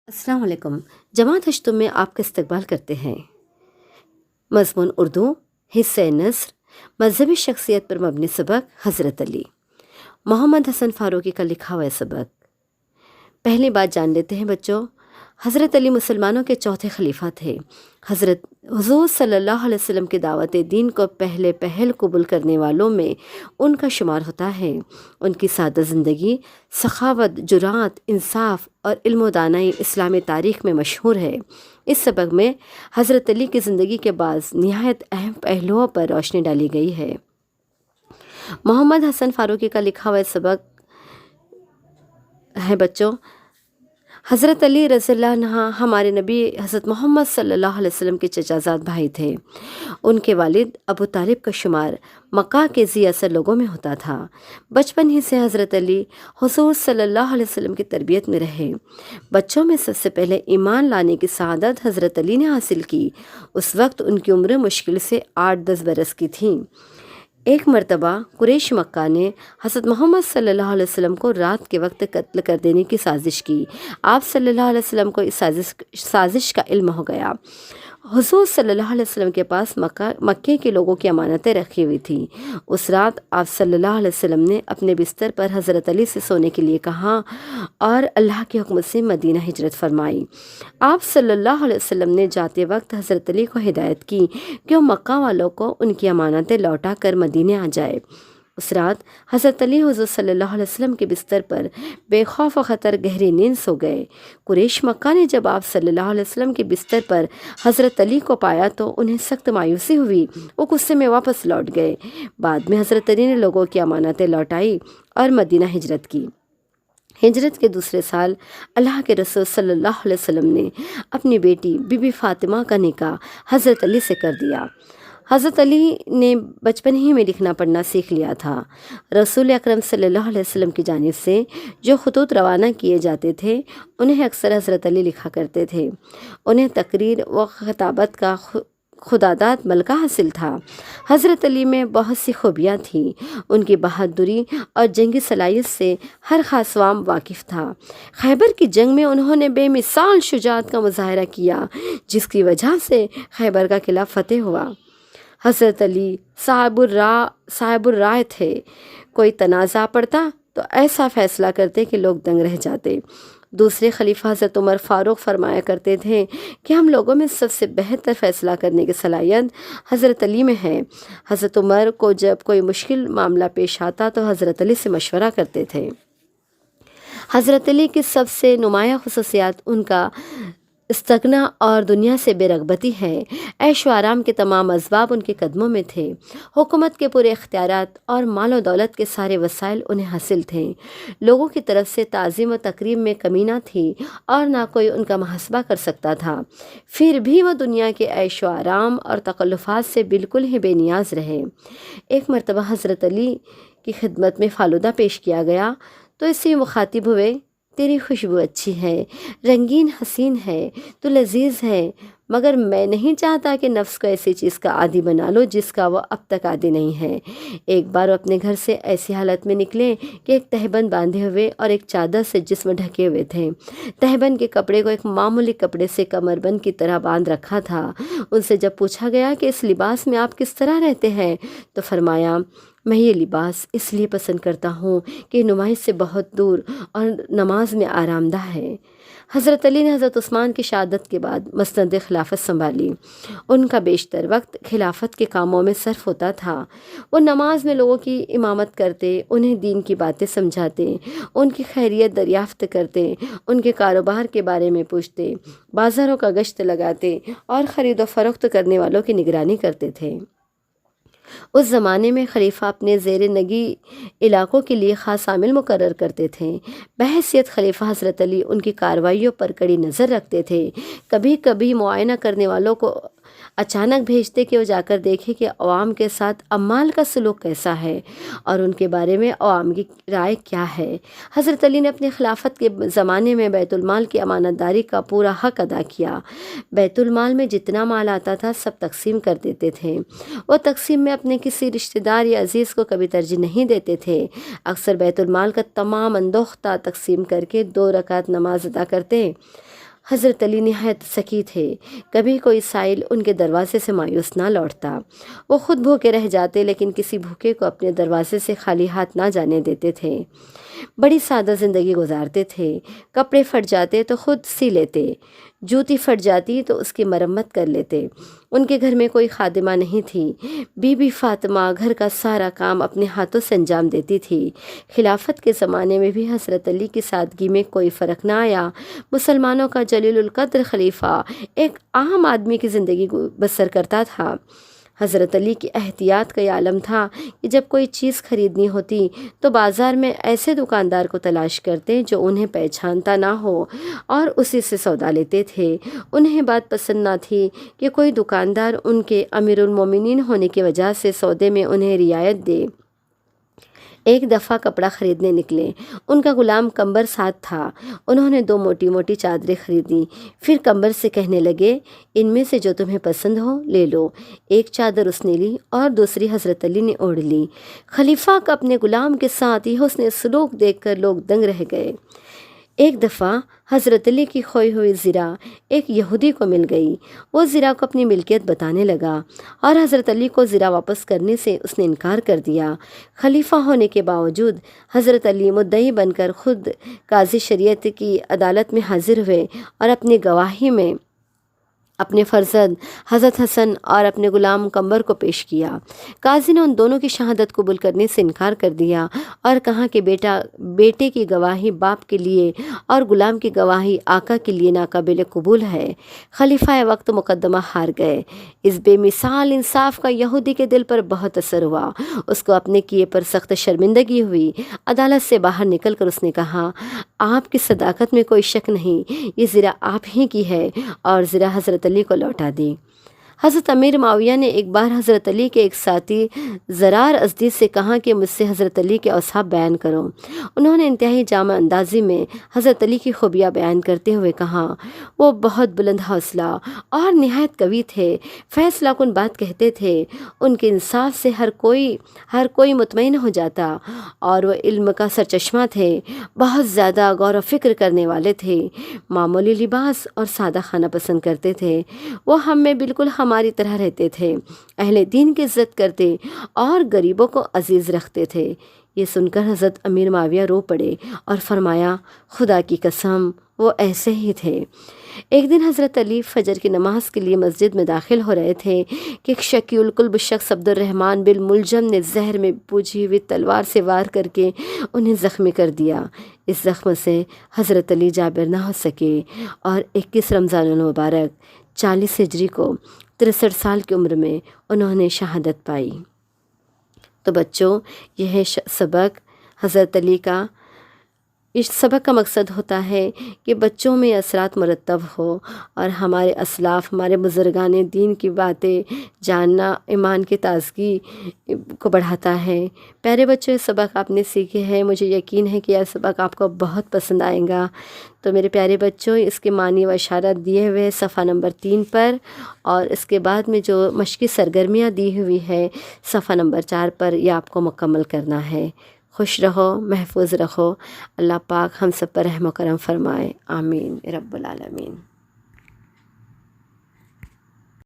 السلام علیکم۔ جماعت ہشتم میں آپ کا استقبال کرتے ہیں۔ مضمون اردو، حصہ نثر، مذہبی شخصیت پر مبنی سبق حضرت علی، محمد حسن فاروقی کا لکھا ہوا سبق۔ پہلی بات جان لیتے ہیں بچوں۔ حضرت علی مسلمانوں کے چوتھے خلیفہ تھے۔ حضرت حضور صلی اللہ علیہ وسلم کی دعوت دین کو پہل قبول کرنے والوں میں ان کا شمار ہوتا ہے۔ ان کی سادہ زندگی، سخاوت، جرأت، انصاف اور علم و دانائی اسلامی تاریخ میں مشہور ہے۔ اس سبق میں حضرت علی کی زندگی کے بعض نہایت اہم پہلوؤں پر روشنی ڈالی گئی ہے۔ محمد حسن فاروقی کا لکھا ہوا سبق ہے بچوں۔ حضرت علی رضی اللہ عنہ ہمارے نبی حضرت محمد صلی اللہ علیہ وسلم کے چچا زاد بھائی تھے۔ ان کے والد ابو طالب کا شمار مکہ کے ذی اثر لوگوں میں ہوتا تھا۔ بچپن ہی سے حضرت علی حضور صلی اللہ علیہ وسلم کی تربیت میں رہے۔ بچوں میں سب سے پہلے ایمان لانے کی سعادت حضرت علی نے حاصل کی۔ اس وقت ان کی عمر مشکل سے 8-10 برس کی تھی۔ ایک مرتبہ قریش مکہ نے حضرت محمد صلی اللہ علیہ وسلم کو رات کے وقت قتل کر دینے کی سازش کی۔ آپ صلی اللہ علیہ وسلم کو اس سازش کا علم ہو گیا۔ حضور صلی اللہ علیہ وسلم کے پاس مکے کے لوگوں کی امانتیں رکھی ہوئی تھیں۔ اس رات آپ صلی اللہ علیہ وسلم نے اپنے بستر پر حضرت علی سے سونے کے لیے کہا اور اللہ کے حکم سے مدینہ ہجرت فرمائی۔ آپ صلی اللہ علیہ وسلم نے جاتے وقت حضرت علی کو ہدایت کی کہ وہ مکہ والوں کو ان کی امانتیں لوٹا کر مدینے آ جائے۔ اس رات حضرت علی حضور صلی اللہ علیہ وسلم کے بستر پر بے خوف و خطر گہری نیند سو گئے۔ قریش مکہ نے جب آپ صلی اللہ علیہ وسلم کے بستر پر حضرت علی کو پایا تو انہیں سخت مایوسی ہوئی۔ وہ غصے میں واپس لوٹ گئے۔ بعد میں حضرت علی نے لوگوں کی امانتیں لوٹائی اور مدینہ ہجرت کی۔ ہجرت کے دوسرے سال اللہ کے رسول صلی اللہ علیہ وسلم نے اپنی بیٹی بی بی فاطمہ کا نکاح حضرت علی سے کر دیا۔ حضرت علی نے بچپن ہی میں لکھنا پڑھنا سیکھ لیا تھا۔ رسول اکرم صلی اللہ علیہ وسلم کی جانب سے جو خطوط روانہ کیے جاتے تھے انہیں اکثر حضرت علی لکھا کرتے تھے۔ انہیں تقریر و خطابت کا خداداد ملکہ حاصل تھا۔ حضرت علی میں بہت سی خوبیاں تھیں۔ ان کی بہادری اور جنگی صلاحیت سے ہر خاص عوام واقف تھا۔ خیبر کی جنگ میں انہوں نے بے مثال شجاعت کا مظاہرہ کیا جس کی وجہ سے خیبر کا قلعہ فتح ہوا۔ حضرت علی صاحب الرائے تھے۔ کوئی تنازع پڑتا تو ایسا فیصلہ کرتے کہ لوگ دنگ رہ جاتے۔ دوسرے خلیفہ حضرت عمر فاروق فرمایا کرتے تھے کہ ہم لوگوں میں سب سے بہتر فیصلہ کرنے کی صلاحیت حضرت علی میں ہے۔ حضرت عمر کو جب کوئی مشکل معاملہ پیش آتا تو حضرت علی سے مشورہ کرتے تھے۔ حضرت علی کی سب سے نمایاں خصوصیات ان کا استغنا اور دنیا سے بے رغبتی ہے۔ عیش و آرام کے تمام اسباب ان کے قدموں میں تھے۔ حکومت کے پورے اختیارات اور مال و دولت کے سارے وسائل انہیں حاصل تھے۔ لوگوں کی طرف سے تعظیم و تکریم میں کمی نہ تھی اور نہ کوئی ان کا محاسبہ کر سکتا تھا۔ پھر بھی وہ دنیا کے عیش و آرام اور تکلفات سے بالکل ہی بے نیاز رہے۔ ایک مرتبہ حضرت علی کی خدمت میں فالودہ پیش کیا گیا تو اس سے مخاطب ہوئے، تیری خوشبو اچھی ہے، رنگین حسین ہے، تو لذیذ ہے، مگر میں نہیں چاہتا کہ نفس کو ایسی چیز کا عادی بنا لو جس کا وہ اب تک عادی نہیں ہے۔ ایک بار وہ اپنے گھر سے ایسی حالت میں نکلے کہ ایک تہبند باندھے ہوئے اور ایک چادر سے جسم ڈھکے ہوئے تھے۔ تہبند کے کپڑے کو ایک معمولی کپڑے سے کمر بند کی طرح باندھ رکھا تھا۔ ان سے جب پوچھا گیا کہ اس لباس میں آپ کس طرح رہتے ہیں تو فرمایا، میں یہ لباس اس لیے پسند کرتا ہوں کہ نمائش سے بہت دور اور نماز میں آرام دہ ہے۔ حضرت علی نے حضرت عثمان کی شہادت کے بعد مسند خلافت سنبھالی۔ ان کا بیشتر وقت خلافت کے کاموں میں صرف ہوتا تھا۔ وہ نماز میں لوگوں کی امامت کرتے، انہیں دین کی باتیں سمجھاتے، ان کی خیریت دریافت کرتے، ان کے کاروبار کے بارے میں پوچھتے، بازاروں کا گشت لگاتے اور خرید و فروخت کرنے والوں کی نگرانی کرتے تھے۔ اس زمانے میں خلیفہ اپنے زیر نگی علاقوں کے لیے خاص عامل مقرر کرتے تھے۔ بحیثیت خلیفہ حضرت علی ان کی کارروائیوں پر کڑی نظر رکھتے تھے۔ کبھی کبھی معائنہ کرنے والوں کو اچانک بھیجتے کہ وہ جا کر دیکھے کہ عوام کے ساتھ عمال کا سلوک کیسا ہے اور ان کے بارے میں عوام کی رائے کیا ہے۔ حضرت علی نے اپنے خلافت کے زمانے میں بیت المال کی امانت داری کا پورا حق ادا کیا۔ بیت المال میں جتنا مال آتا تھا سب تقسیم کر دیتے تھے۔ وہ تقسیم میں اپنے کسی رشتہ دار یا عزیز کو کبھی ترجیح نہیں دیتے تھے۔ اکثر بیت المال کا تمام اندوختہ تقسیم کر کے 2 رکعت نماز ادا کرتے۔ حضرت علی نہایت سکی تھے، کبھی کوئی سائل ان کے دروازے سے مایوس نہ لوٹتا۔ وہ خود بھوکے رہ جاتے لیکن کسی بھوکے کو اپنے دروازے سے خالی ہاتھ نہ جانے دیتے تھے۔ بڑی سادہ زندگی گزارتے تھے، کپڑے پھٹ جاتے تو خود سی لیتے، جوتی پھٹ جاتی تو اس کی مرمت کر لیتے۔ ان کے گھر میں کوئی خادمہ نہیں تھی، بی بی فاطمہ گھر کا سارا کام اپنے ہاتھوں سے انجام دیتی تھی۔ خلافت کے زمانے میں بھی حضرت علی کی سادگی میں کوئی فرق نہ آیا۔ مسلمانوں کا جلیل القدر خلیفہ ایک عام آدمی کی زندگی بسر کرتا تھا۔ حضرت علی کی احتیاط کا یہ عالم تھا کہ جب کوئی چیز خریدنی ہوتی تو بازار میں ایسے دکاندار کو تلاش کرتے جو انہیں پہچانتا نہ ہو اور اسی سے سودا لیتے تھے۔ انہیں بات پسند نہ تھی کہ کوئی دکاندار ان کے امیر المومنین ہونے کی وجہ سے سودے میں انہیں رعایت دے۔ ایک دفعہ کپڑا خریدنے نکلے، ان کا غلام کمبر ساتھ تھا۔ انہوں نے 2 موٹی موٹی چادریں خریدیں، پھر کمبر سے کہنے لگے، ان میں سے جو تمہیں پسند ہو لے لو۔ ایک چادر اس نے لی اور دوسری حضرت علی نے اوڑھ لی۔ خلیفہ کا اپنے غلام کے ساتھ یہ حسن سلوک دیکھ کر لوگ دنگ رہ گئے۔ ایک دفعہ حضرت علی کی کھوئی ہوئی زرہ ایک یہودی کو مل گئی۔ وہ زرہ کو اپنی ملکیت بتانے لگا اور حضرت علی کو زرہ واپس کرنے سے اس نے انکار کر دیا۔ خلیفہ ہونے کے باوجود حضرت علی مدعی بن کر خود قاضی شریعت کی عدالت میں حاضر ہوئے اور اپنی گواہی میں اپنے فرزند حضرت حسن اور اپنے غلام کمبر کو پیش کیا۔ قاضی نے ان دونوں کی شہادت قبول کرنے سے انکار کر دیا اور کہا کہ بیٹے کی گواہی باپ کے لیے اور غلام کی گواہی آقا کے لیے ناقابل قبول ہے۔ خلیفہ وقت مقدمہ ہار گئے۔ اس بے مثال انصاف کا یہودی کے دل پر بہت اثر ہوا۔ اس کو اپنے کیے پر سخت شرمندگی ہوئی۔ عدالت سے باہر نکل کر اس نے کہا، آپ کی صداقت میں کوئی شک نہیں، یہ زرہ آپ ہی کی ہے، اور زرہ حضرت علی کو لوٹا دی۔ حضرت امیر معاویہ نے ایک بار حضرت علی کے ایک ساتھی زرار ازدی سے کہا کہ مجھ سے حضرت علی کے اوصاف بیان کرو۔ انہوں نے انتہائی جامع اندازی میں حضرت علی کی خوبیاں بیان کرتے ہوئے کہا، وہ بہت بلند حوصلہ اور نہایت قوی تھے، فیصلہ کن بات کہتے تھے، ان کے انصاف سے ہر کوئی مطمئن ہو جاتا، اور وہ علم کا سرچشمہ تھے، بہت زیادہ غور و فکر کرنے والے تھے، معمولی لباس اور سادہ کھانا پسند کرتے تھے۔ وہ ہم میں بالکل ہماری طرح رہتے تھے، اہل دین کی عزت کرتے اور غریبوں کو عزیز رکھتے تھے۔ یہ سن کر حضرت امیر معاویہ رو پڑے اور فرمایا، خدا کی قسم وہ ایسے ہی تھے۔ ایک دن حضرت علی فجر کی نماز کے لیے مسجد میں داخل ہو رہے تھے کہ ایک شکی القلب شخص عبد الرحمن بن ملجم نے زہر میں بوجھی ہوئی تلوار سے وار کر کے انہیں زخمی کر دیا۔ اس زخم سے حضرت علی جابر نہ ہو سکے اور 21 رمضان المبارک 40 ہجری کو 63 سال کی عمر میں انہوں نے شہادت پائی۔ تو بچوں، یہ ہے سبق حضرت علی کا۔ اس سبق کا مقصد ہوتا ہے کہ بچوں میں اثرات مرتب ہو اور ہمارے اسلاف، ہمارے بزرگان دین کی باتیں جاننا ایمان کی تازگی کو بڑھاتا ہے۔ پیارے بچوں، یہ سبق آپ نے سیکھے ہیں، مجھے یقین ہے کہ یہ سبق آپ کو بہت پسند آئے گا۔ تو میرے پیارے بچوں، اس کے معنی و اشارات دیے ہوئے صفحہ نمبر 3 پر، اور اس کے بعد میں جو مشقی سرگرمیاں دی ہوئی ہے صفحہ نمبر 4 پر، یہ آپ کو مکمل کرنا ہے۔ خوش رہو، محفوظ رہو، اللہ پاک ہم سب پر رحم و کرم فرمائے، آمین رب العالمین۔